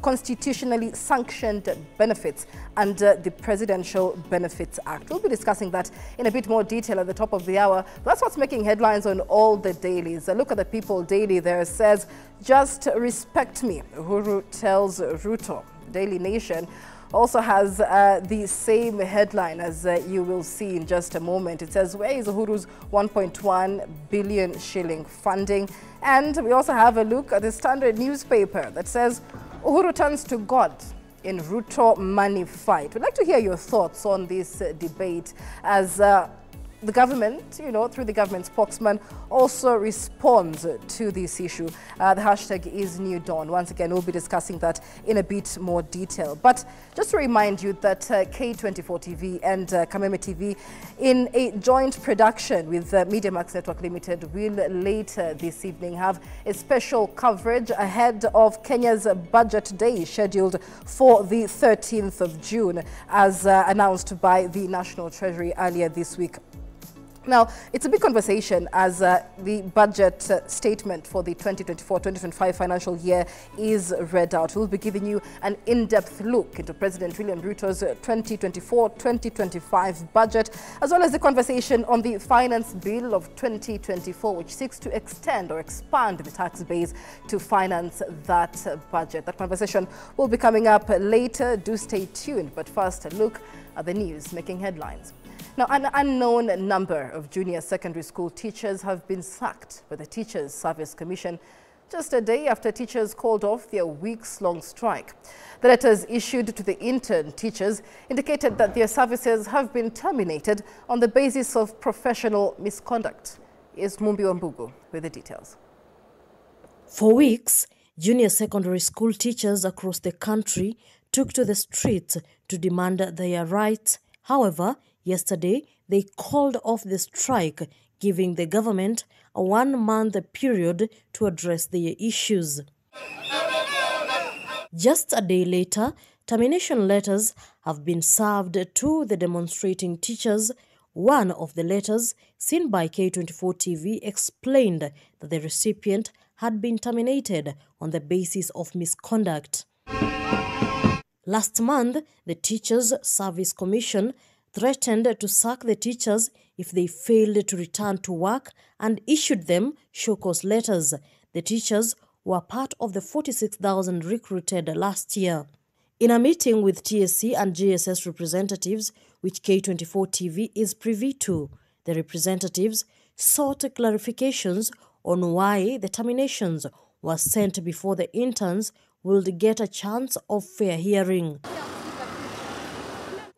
constitutionally sanctioned benefits under the Presidential Benefits Act. We'll be discussing that in a bit more detail at the top of the hour. That's what's making headlines on all the dailies. A look at the People Daily there says, "Just respect me," Uhuru tells Ruto. Daily Nation also has the same headline as you will see in just a moment. It says, where is Uhuru's 1.1 billion shilling funding? And we also have a look at the Standard newspaper that says, Uhuru turns to God in Ruto money fight. We'd like to hear your thoughts on this debate as the government, through the government spokesman, also responds to this issue. The hashtag is New Dawn. Once again, we'll be discussing that in a bit more detail. But just to remind you that K24 TV and Kameme TV, in a joint production with Media Max Network Limited, will later this evening have a special coverage ahead of Kenya's Budget Day, scheduled for the 13th of June, as announced by the National Treasury earlier this week. Now, it's a big conversation as the budget statement for the 2024-2025 financial year is read out. We'll be giving you an in-depth look into President William Ruto's 2024-2025 budget, as well as the conversation on the Finance Bill of 2024, which seeks to extend or expand the tax base to finance that budget. That conversation will be coming up later. Do stay tuned. But first, a look at the news making headlines. Now, an unknown number of junior secondary school teachers have been sacked by the Teachers Service Commission just a day after teachers called off their weeks-long strike. The letters issued to the intern teachers indicated that their services have been terminated on the basis of professional misconduct. Here's Mumbi Wambugu with the details. For weeks, junior secondary school teachers across the country took to the streets to demand their rights. However, yesterday, they called off the strike, giving the government a one-month period to address their issues. Just a day later, termination letters have been served to the demonstrating teachers. One of the letters, seen by K24 TV, explained that the recipient had been terminated on the basis of misconduct. Last month, the Teachers Service Commission threatened to sack the teachers if they failed to return to work and issued them show-cause letters. The teachers were part of the 46,000 recruited last year. In a meeting with TSC and JSS representatives, which K24 TV is privy to, the representatives sought clarifications on why the terminations were sent before the interns would get a chance of fair hearing.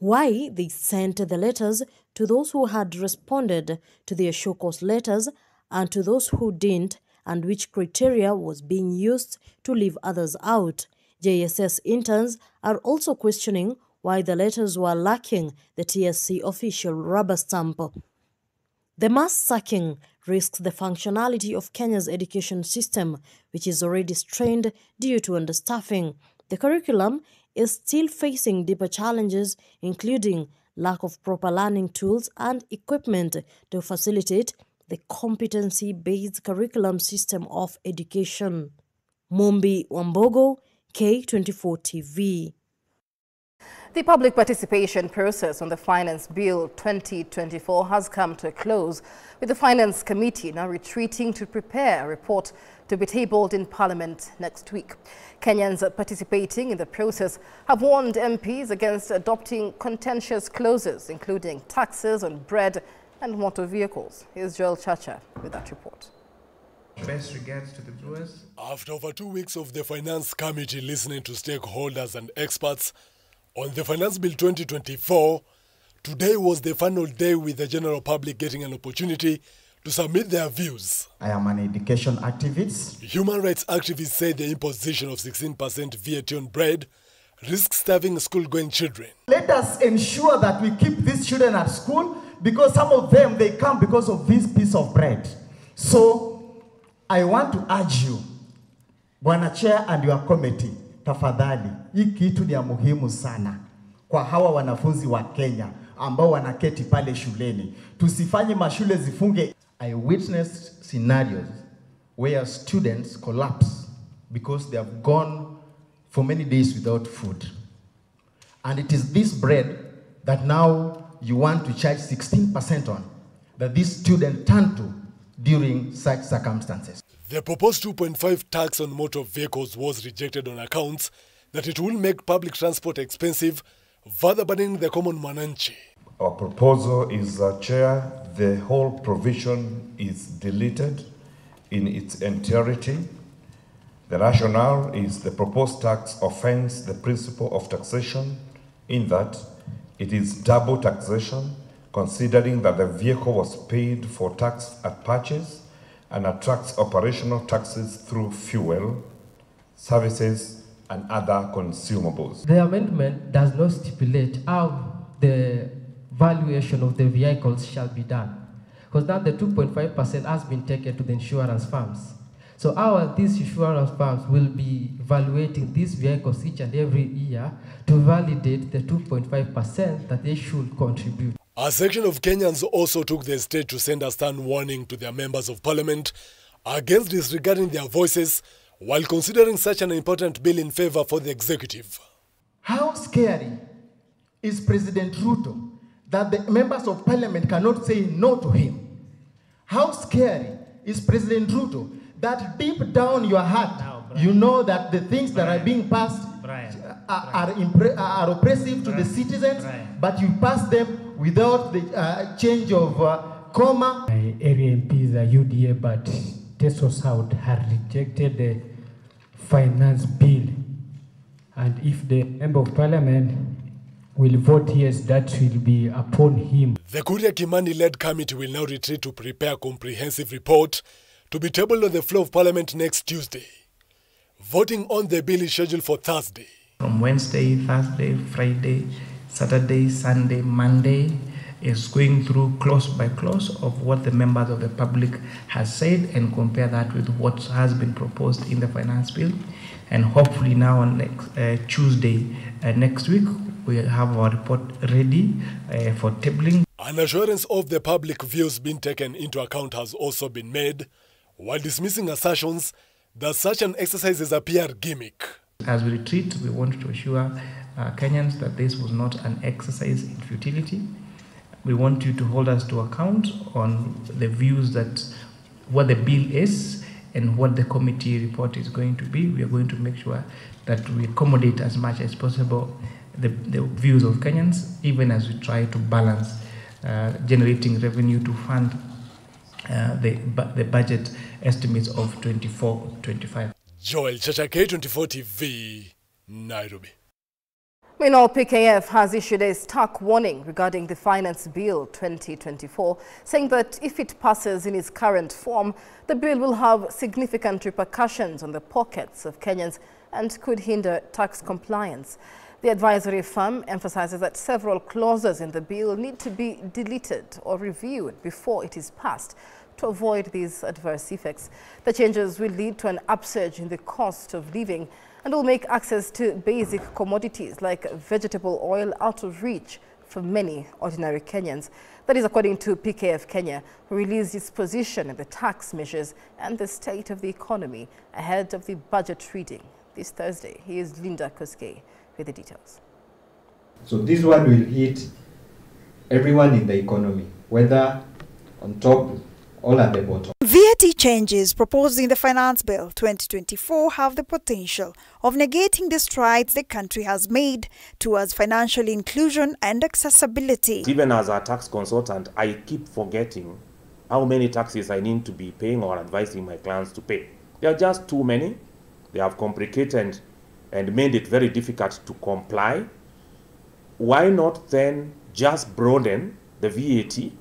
Why they sent the letters to those who had responded to their show-cause letters and to those who didn't, and which criteria was being used to leave others out. JSS interns are also questioning why the letters were lacking the TSC official rubber stamp. The mass sacking risks the functionality of Kenya's education system, which is already strained due to understaffing. The curriculum is still facing deeper challenges, including lack of proper learning tools and equipment to facilitate the competency-based curriculum system of education. Mumbi Wambogo, K24 TV. The public participation process on the Finance Bill 2024 has come to a close, with the Finance Committee now retreating to prepare a report to be tabled in Parliament next week. Kenyans participating in the process have warned MPs against adopting contentious clauses, including taxes on bread and motor vehicles. Here's Joel Chacha with that report. Best regards to the viewers. After over 2 weeks of the Finance Committee listening to stakeholders and experts on the Finance Bill 2024, today was the final day with the general public getting an opportunity to submit their views. I am an education activist. Human rights activists say the imposition of 16% VAT on bread risks starving school-going children. Let us ensure that we keep these children at school, because some of them, they come because of this piece of bread. So, I want to urge you, Bwana Chair and your committee, tafadhali, hii kitu ni ya muhimu sana kwa hawa wanafunzi wa Kenya ambao wanaketi pale shuleni. Tusifanye mashule zifunge. I witnessed scenarios where students collapse because they have gone for many days without food. And it is this bread that now you want to charge 16% on, that these students turn to during such circumstances. The proposed 2.5 tax on motor vehicles was rejected on accounts that it will make public transport expensive, further burdening the common mananchi. Our proposal is, Chair, the whole provision is deleted in its entirety. The rationale is the proposed tax offends the principle of taxation in that it is double taxation, considering that the vehicle was paid for tax at purchase and attracts operational taxes through fuel, services, and other consumables. The amendment does not stipulate how the valuation of the vehicles shall be done, because now the 2.5% has been taken to the insurance firms. So how these insurance firms will be evaluating these vehicles each and every year to validate the 2.5% that they should contribute. A section of Kenyans also took the stage to send a stern warning to their members of parliament against disregarding their voices while considering such an important bill in favor for the executive. How scary is President Ruto that the members of parliament cannot say no to him? How scary is President Ruto that deep down your heart, you know that the things that are being passed are oppressive to the citizens, but you pass them without the change of comma. My area MPs are UDA, but Teso South had rejected the finance bill. And if the member of parliament will vote yes, that will be upon him. The Kuria Kimani-led committee will now retreat to prepare a comprehensive report to be tabled on the floor of parliament next Tuesday. Voting on the bill is scheduled for Thursday. From Wednesday, Thursday, Friday, Saturday, Sunday, Monday is going through clause by clause of what the members of the public has said and compare that with what has been proposed in the finance bill. And hopefully now on next Tuesday next week, we have our report ready for tabling. An assurance of the public views being taken into account has also been made, while dismissing assertions that such an exercise is a PR gimmick. As we retreat, we want to assure Kenyans that this was not an exercise in futility. We want you to hold us to account on the views that what the bill is and what the committee report is going to be. We are going to make sure that we accommodate as much as possible the views of Kenyans, even as we try to balance generating revenue to fund the budget estimates of 24-25. Joel Chacha, K24 TV, Nairobi. Meanwhile, PKF has issued a stark warning regarding the Finance Bill 2024, saying that if it passes in its current form, the bill will have significant repercussions on the pockets of Kenyans and could hinder tax compliance. The advisory firm emphasizes that several clauses in the bill need to be deleted or reviewed before it is passed to avoid these adverse effects. The changes will lead to an upsurge in the cost of living and will make access to basic commodities like vegetable oil out of reach for many ordinary Kenyans. That is according to PKF Kenya, who released its position on the tax measures and the state of the economy ahead of the budget reading this Thursday. Here's Linda Koskei with the details. So this one will hit everyone in the economy, whether on top or at the bottom. VAT changes proposed in the Finance Bill 2024 have the potential of negating the strides the country has made towards financial inclusion and accessibility. Even as a tax consultant, I keep forgetting how many taxes I need to be paying or advising my clients to pay. There are just too many. They have complicated and made it very difficult to comply. Why not then just broaden the VAT,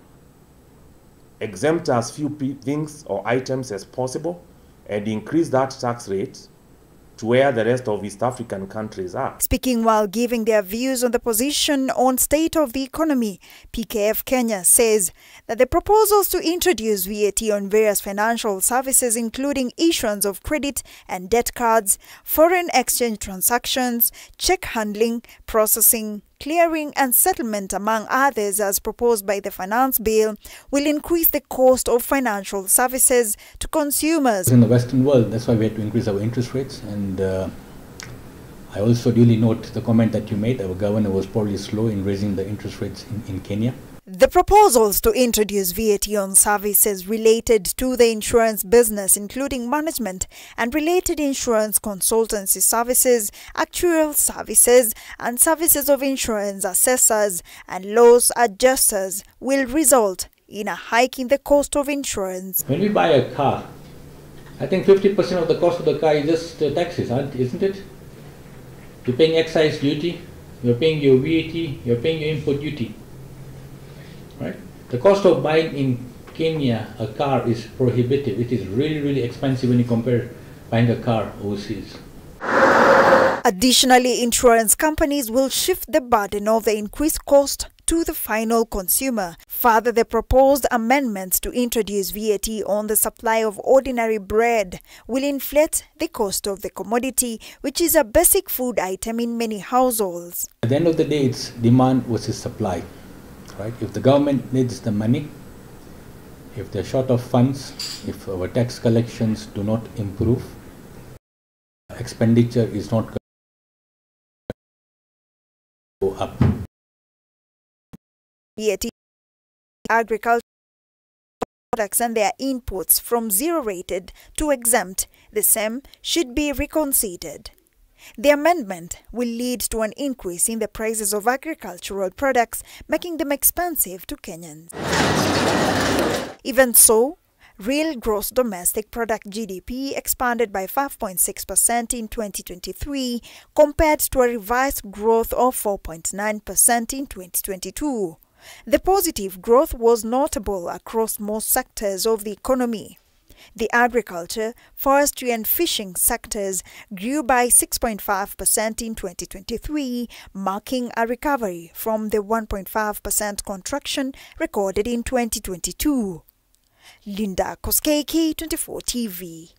exempt as few things or items as possible, and increase that tax rate to where the rest of East African countries are. Speaking while giving their views on the position on state of the economy, PKF Kenya says that the proposals to introduce VAT on various financial services, including issuance of credit and debt cards, foreign exchange transactions, check handling, processing, clearing and settlement, among others, as proposed by the Finance Bill, will increase the cost of financial services to consumers. In the Western world, that's why we had to increase our interest rates, and I also duly note the comment that you made. Our governor was probably slow in raising the interest rates in Kenya. The proposals to introduce VAT on services related to the insurance business, including management and related insurance consultancy services, actuarial services, and services of insurance assessors and loss adjusters, will result in a hike in the cost of insurance. When we buy a car, I think 50% of the cost of the car is just taxes, isn't it? You're paying excise duty, you're paying your VAT, you're paying your import duty. Right? The cost of buying in Kenya a car is prohibitive. It is really, really expensive when you compare buying a car overseas. Additionally, insurance companies will shift the burden of the increased cost to the final consumer. Further, the proposed amendments to introduce VAT on the supply of ordinary bread will inflate the cost of the commodity, which is a basic food item in many households. At the end of the day, it's demand versus supply. Right? If the government needs the money, if they're short of funds, if our tax collections do not improve, expenditure is not going to go up. VAT agricultural products and their inputs from zero-rated to exempt, the same should be reconsidered. The amendment will lead to an increase in the prices of agricultural products, making them expensive to Kenyans. Even so, real gross domestic product GDP expanded by 5.6% in 2023 compared to a revised growth of 4.9% in 2022. The positive growth was notable across most sectors of the economy. The agriculture, forestry and fishing sectors grew by 6.5% in 2023, marking a recovery from the 1.5% contraction recorded in 2022. Linda Koskei, K24 TV.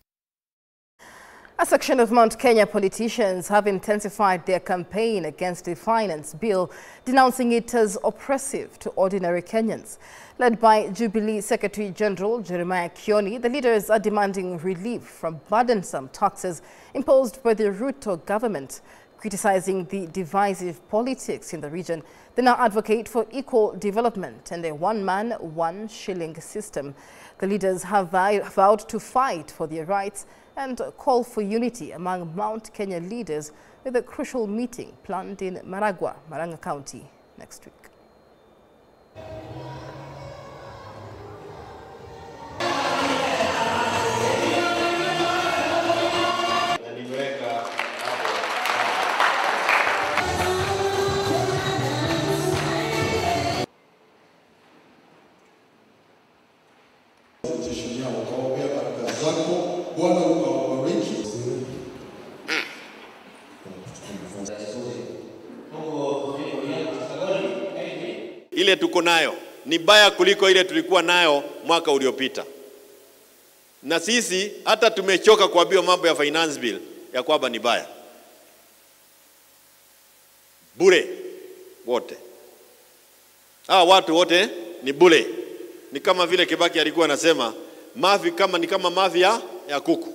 A section of Mount Kenya politicians have intensified their campaign against the finance bill, denouncing it as oppressive to ordinary Kenyans. Led by Jubilee Secretary General Jeremiah Kioni, the leaders are demanding relief from burdensome taxes imposed by the Ruto government. Criticizing the divisive politics in the region, they now advocate for equal development and a one-man, one-shilling system. The leaders have vowed to fight for their rights and call for unity among Mount Kenya leaders with a crucial meeting planned in Maragua, Murang'a County next week. Ile tuko nayo ni baya kuliko ile tulikuwa nayo mwaka uliopita. Na sisi hata tumechoka kuambiwa mambo ya finance bill ya kwamba ni baya. Bure wote. Watu wote ni bure. Ni kama vile Kibaki alikuwa anasema mafi kama ni kama mafi ya kuku.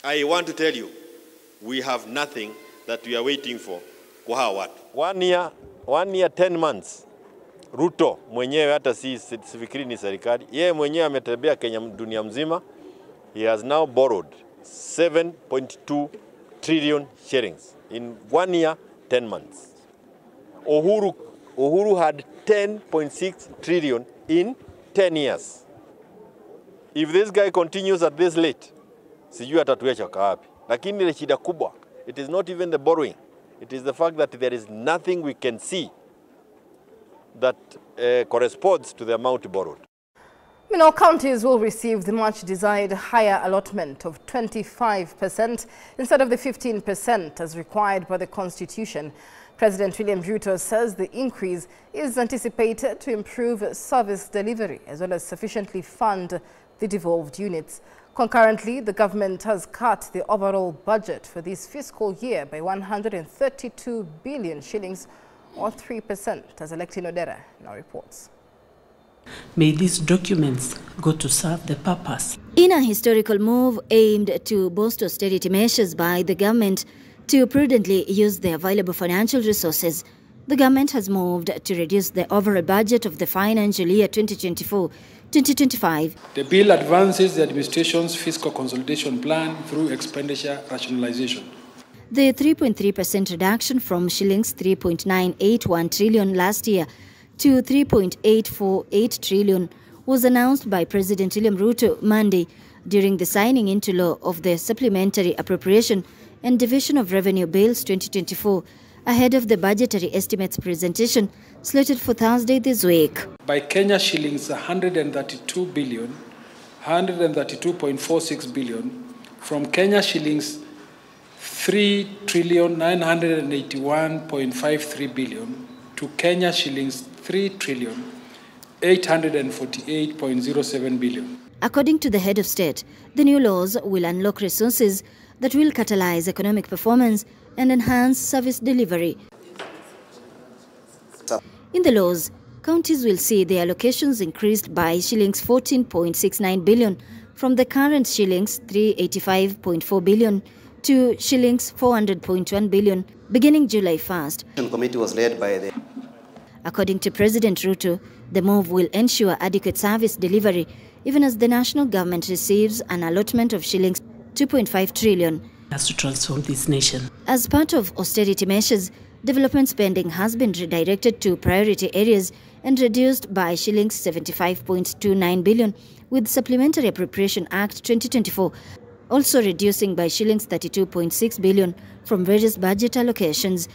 I want to tell you, we have nothing that we are waiting for kwa hawa watu. 1 year 10 months. Ruto mwenyewe hata sifikiri ni serikali. Yeye mwenyewe ametembea Kenya dunia mzima. He has now borrowed 7.2 trillion shillings in 1 year 10 months. Uhuru had 10.6 trillion in 10 years. If this guy continues at this rate, sijui atatuacha wapi. Lakini ile shida kubwa, it is not even the borrowing. It is the fact that there is nothing we can see that corresponds to the amount borrowed. Counties will receive the much-desired higher allotment of 25% instead of the 15% as required by the Constitution. President William Ruto says the increase is anticipated to improve service delivery as well as sufficiently fund the devolved units. Concurrently, the government has cut the overall budget for this fiscal year by 132 billion shillings or 3%, as Electin Odera now reports. May these documents go to serve the purpose. In a historical move aimed to boost austerity measures by the government to prudently use the available financial resources, the government has moved to reduce the overall budget of the financial year 2024-2025. The bill advances the administration's fiscal consolidation plan through expenditure rationalization. The 3.3% reduction from shillings 3.981 trillion last year to 3.848 trillion was announced by President William Ruto Monday during the signing into law of the Supplementary Appropriation and Division of Revenue Bills 2024 ahead of the budgetary estimates presentation slated for Thursday this week. By Kenya shillings 132 billion, 132.46 billion, from Kenya shillings 3,981.53 billion to Kenya shillings 3,848.07 billion. According to the head of state, the new laws will unlock resources that will catalyze economic performance and enhance service delivery. In the laws, counties will see their allocations increased by shillings 14.69 billion from the current shillings 385.4 billion to shillings 400.1 billion beginning July 1st. The committee was led by the... According to President Ruto, the move will ensure adequate service delivery even as the national government receives an allotment of shillings 2.5 trillion. Has to transform this nation. As part of austerity measures, development spending has been redirected to priority areas and reduced by shillings 75.29 billion, with Supplementary Appropriation Act 2024 also reducing by shillings 32.6 billion from various budget allocations.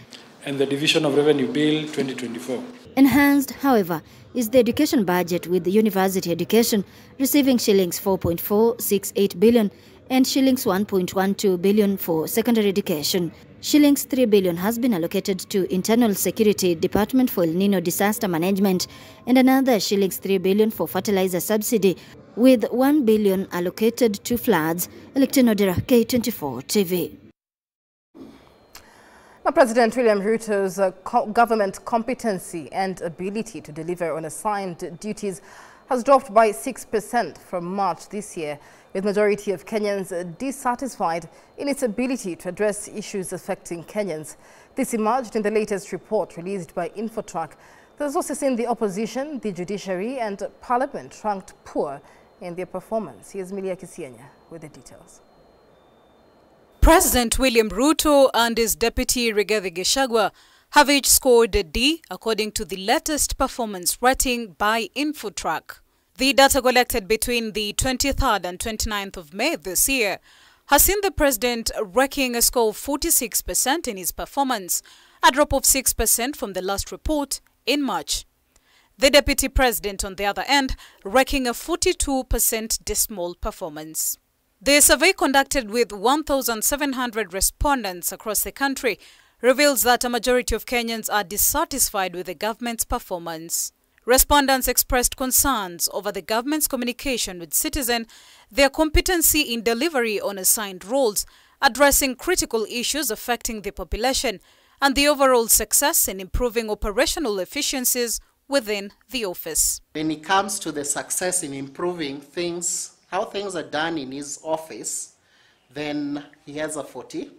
And the Division of Revenue Bill 2024. Enhanced, however, is the education budget, with university education receiving shillings 4.468 billion and shillings 1.12 billion for secondary education. Shillings 3 billion has been allocated to Internal Security Department for El Nino disaster management and another shillings 3 billion for fertilizer subsidy, with 1 billion allocated to floods. Electino Dera, K24 TV. Now, President William Ruto's government competency and ability to deliver on assigned duties has dropped by 6% from March this year, with majority of Kenyans dissatisfied in its ability to address issues affecting Kenyans. This emerged in the latest report released by Infotrack that has also seen the opposition, the judiciary and parliament ranked poor in their performance. Here's Milia Kisienya with the details. President William Ruto and his deputy Rigathi Gachagua have each scored a D according to the latest performance rating by Infotrack. The data collected between the 23rd and 29th of May this year has seen the president ranking a score of 46% in his performance, a drop of 6% from the last report in March. The deputy president, on the other end, ranking a 42% dismal performance. The survey, conducted with 1,700 respondents across the country, reveals that a majority of Kenyans are dissatisfied with the government's performance. Respondents expressed concerns over the government's communication with citizens, their competency in delivery on assigned roles, addressing critical issues affecting the population, and the overall success in improving operational efficiencies within the office. When it comes to the success in improving things, how things are done in his office, then he has a 44%.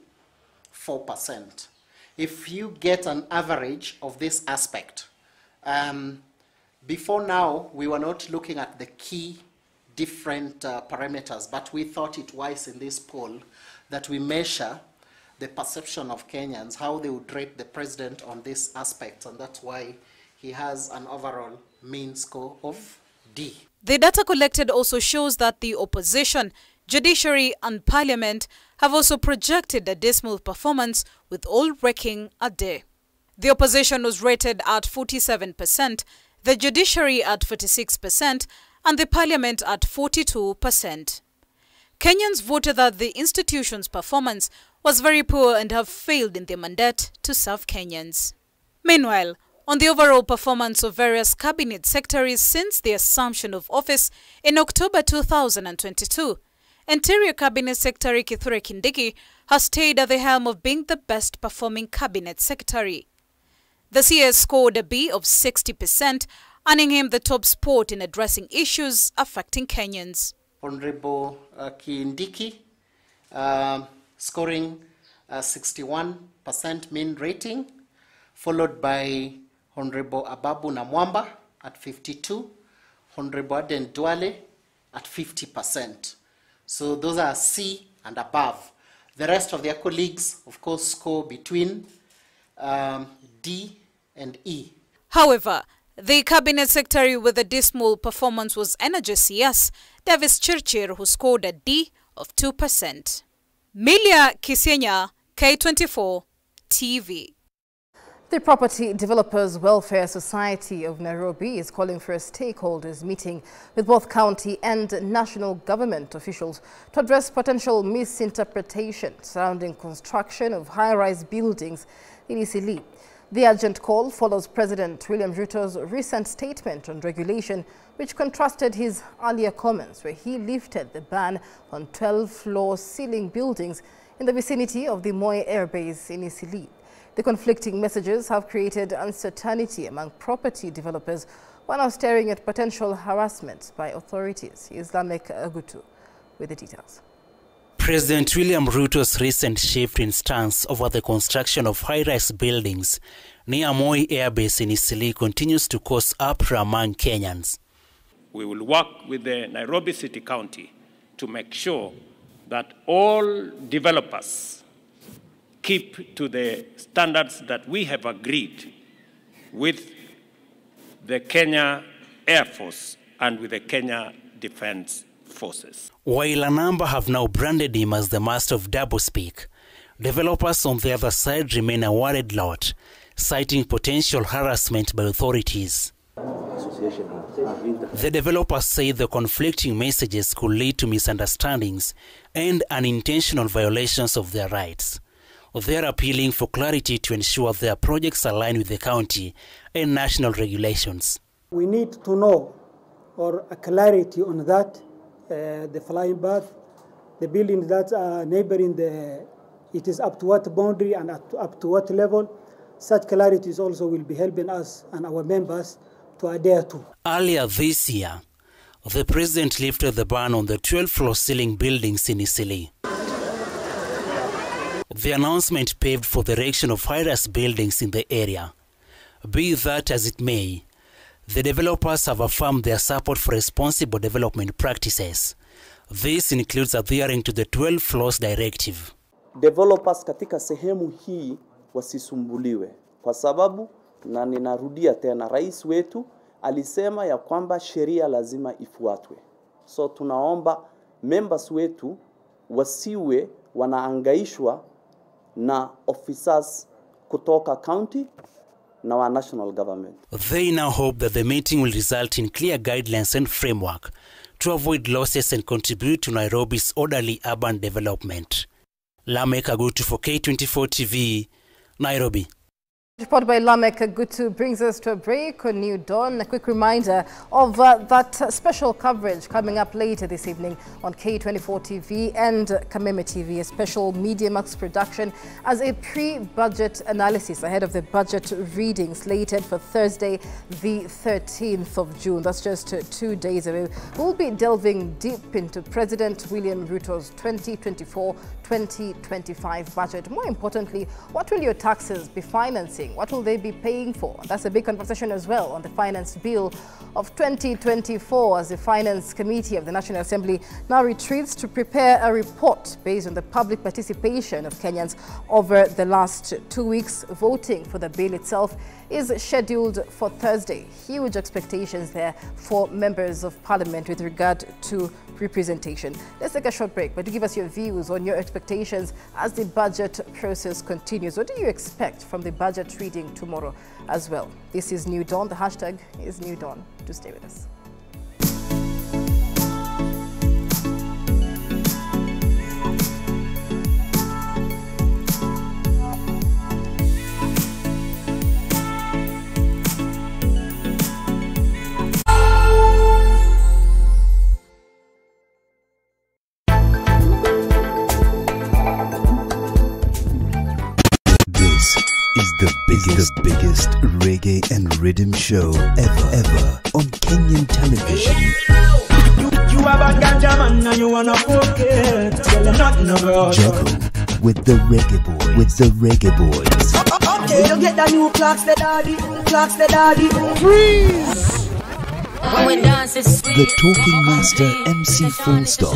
If you get an average of this aspect, before now, we were not looking at the key different parameters, but we thought it wise in this poll that we measure the perception of Kenyans, how they would rate the president on this aspect, and that's why he has an overall mean score of D. The data collected also shows that the opposition, judiciary and parliament have also projected a dismal performance, with all ranking a D. The opposition was rated at 47%, the judiciary at 46% and the parliament at 42%. Kenyans voted that the institution's performance was very poor and have failed in their mandate to serve Kenyans. Meanwhile, on the overall performance of various cabinet secretaries since the assumption of office in October 2022, Interior Cabinet Secretary Kithure Kindiki has stayed at the helm of being the best performing cabinet secretary. The CS scored a B of 60% earning him the top spot in addressing issues affecting Kenyans. Honorable Kindiki, scoring 61% mean rating, followed by Honorable Ababu Namwamba at 52, Honorable Aden Duale at 50%. So those are C and above. The rest of their colleagues, of course, score between D and E. However, the Cabinet Secretary with a dismal performance was NGCS, Davis Chirchir, who scored a D of 2%. Milia Kisenya, K24 TV. The Property Developers Welfare Society of Nairobi is calling for a stakeholders meeting with both county and national government officials to address potential misinterpretation surrounding construction of high-rise buildings in Eastleigh. The urgent call follows President William Ruto's recent statement on regulation, which contrasted his earlier comments where he lifted the ban on 12-floor ceiling buildings in the vicinity of the Moi Air Base in Eastleigh. The conflicting messages have created uncertainty among property developers while now staring at potential harassment by authorities. Islamic Agutu with the details. President William Ruto's recent shift in stance over the construction of high-rise buildings near Moi Air Base in Eastleigh continues to cause uproar among Kenyans. We will work with the Nairobi City County to make sure that all developers keep to the standards that we have agreed with the Kenya Air Force and with the Kenya Defense Forces. While a number have now branded him as the master of doublespeak, developers on the other side remain a worried lot, citing potential harassment by authorities. The developers say the conflicting messages could lead to misunderstandings and unintentional violations of their rights. They are appealing for clarity to ensure their projects align with the county and national regulations. We need to know, or a clarity on that, the flying bath, the buildings that are neighboring it is up to what boundary and up to what level. Such clarities also will be helping us and our members to adhere to. Earlier this year, the president lifted the ban on the 12-floor ceiling buildings in Eastleigh. The announcement paved for the erection of high-rise buildings in the area. Be that as it may, the developers have affirmed their support for responsible development practices. This includes adhering to the 12 floors directive. Developers katika sehemu hii wasisumbuliwe kwa sababu, na ninarudia tena, rais wetu alisema ya kwamba sheria lazima ifuatwe. So tunaomba members wetu wasiwe wanaangaishwa na officers kutoka county na wa national government. They now hope that the meeting will result in clear guidelines and framework to avoid losses and contribute to Nairobi's orderly urban development. Lamek Agutu for K24 TV, Nairobi. Report by Lamek Agutu brings us to a break on New Dawn. A quick reminder of that special coverage coming up later this evening on K24 TV and Kameme TV, a special Media Max production as a pre-budget analysis ahead of the budget reading slated for Thursday, the 13th of June. That's just 2 days away. We'll be delving deep into President William Ruto's 2024-2025 budget. More importantly, what will your taxes be financing? What will they be paying for? That's a big conversation as well on the Finance Bill of 2024 as the Finance Committee of the National Assembly now retreats to prepare a report based on the public participation of Kenyans over the last 2 weeks. Voting for the bill itself is scheduled for Thursday. Huge expectations there for members of parliament with regard to representation. Let's take a short break, but to give us your views on your expectations as the budget process continues. What do you expect from the budget reading tomorrow as well? This is New Dawn. The hashtag is New Dawn. Do stay with us. This is the biggest reggae and rhythm show ever on Kenyan television. You have a ganja man and you wanna forget. Tell them nothing about Juggle with the reggae boys. Okay, you get the new clocks, the daddy. Freeze! The talking master MC Full Stop